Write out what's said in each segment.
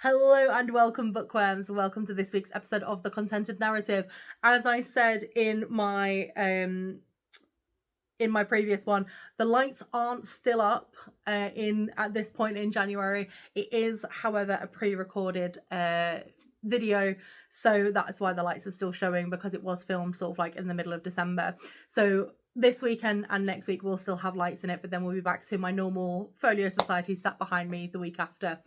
Hello and welcome, bookworms. Welcome to this week's episode of The Contented Narrative. As I said in my previous one, the lights aren't still up at this point in January. It is, however, a pre-recorded video, so that's why the lights are still showing, because it was filmed sort of like in the middle of December. So this weekend and next week we'll still have lights in it, but then we'll be back to my normal Folio Society sat behind me the week after.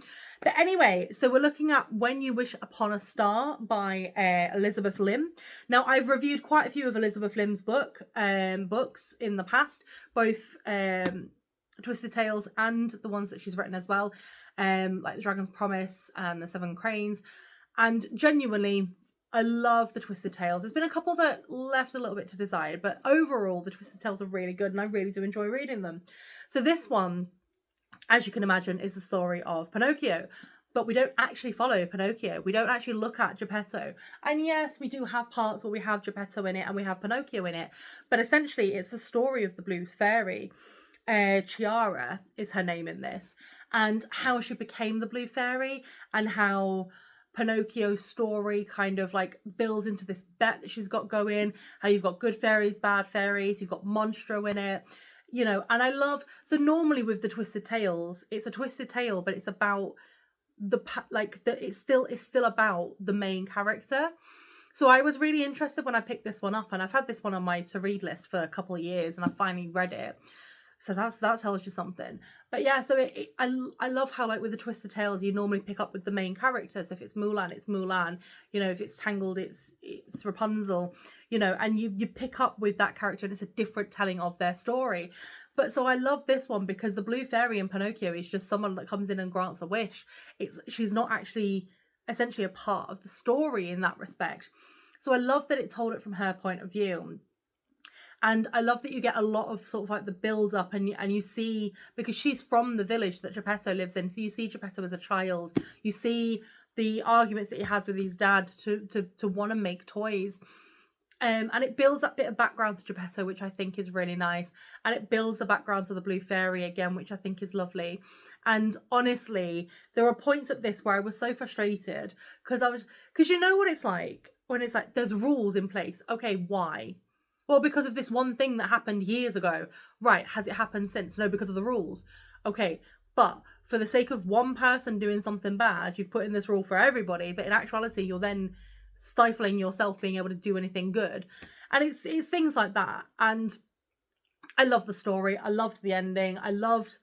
But anyway, so we're looking at When You Wish Upon a Star by Elizabeth Lim. Now, I've reviewed quite a few of Elizabeth Lim's books in the past, both Twisted Tales and the ones that she's written as well, like The Dragon's Promise and The Seven Cranes. And genuinely, I love the Twisted Tales. There's been a couple that left a little bit to desire, but overall, the Twisted Tales are really good, and I really do enjoy reading them. So this one, as you can imagine, is the story of Pinocchio. But we don't actually follow Pinocchio. We don't actually look at Geppetto. And yes, we do have parts where we have Geppetto in it and we have Pinocchio in it. But essentially, it's the story of the Blue Fairy. Chiara is her name in this. And how she became the Blue Fairy, and how Pinocchio's story kind of like builds into this bet that she's got going. How you've got good fairies, bad fairies. You've got Monstro in it. You know, and I love, so normally with the Twisted Tales, it's a twisted tale, but it's about it's still about the main character. So I was really interested when I picked this one up, and I've had this one on my to read list for a couple of years, and I finally read it. So that tells you something. But yeah, so I love how, like, with the Twisted Tales, you normally pick up with the main characters. If it's Mulan, it's Mulan. You know, if it's Tangled, it's Rapunzel. You know, and you pick up with that character, and it's a different telling of their story. But so I love this one because the Blue Fairy in Pinocchio is just someone that comes in and grants a wish. She's not actually essentially a part of the story in that respect. So I love that it told it from her point of view. And I love that you get a lot of sort of like the build up, and you see, because she's from the village that Geppetto lives in. So you see Geppetto as a child. You see the arguments that he has with his dad to want to make toys. And it builds that bit of background to Geppetto, which I think is really nice. And it builds the background to the Blue Fairy again, which I think is lovely. And honestly, there were points at this where I was so frustrated because you know what it's like when it's like there's rules in place. Okay, why? Well, because of this one thing that happened years ago. Right, has it happened since? No, because of the rules. Okay, but for the sake of one person doing something bad, you've put in this rule for everybody, but in actuality, you're then stifling yourself being able to do anything good. And it's things like that. And I love the story. I loved the ending. I loved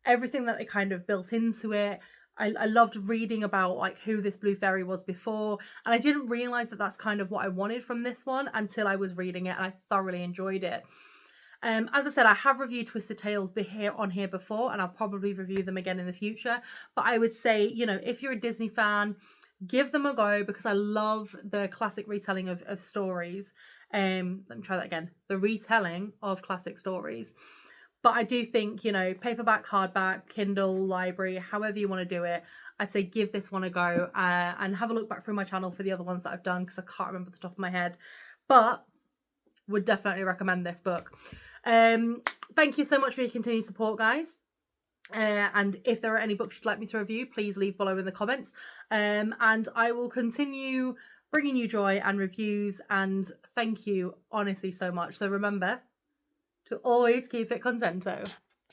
everything that they kind of built into it. I loved reading about like who this Blue Fairy was before, and I didn't realize that that's kind of what I wanted from this one until I was reading it, and I thoroughly enjoyed it. As I said, I have reviewed Twisted Tales on here before, and I'll probably review them again in the future. But I would say, you know, if you're a Disney fan, give them a go, because I love the classic retelling of stories. Let me try that again. The retelling of classic stories. But I do think, you know, paperback, hardback, Kindle, library, however you want to do it, I'd say give this one a go, and have a look back through my channel for the other ones that I've done, because I can't remember the top of my head. But would definitely recommend this book. Thank you so much for your continued support, guys. And if there are any books you'd like me to review, please leave below in the comments. And I will continue bringing you joy and reviews. And thank you honestly so much. So remember to always keep it contento.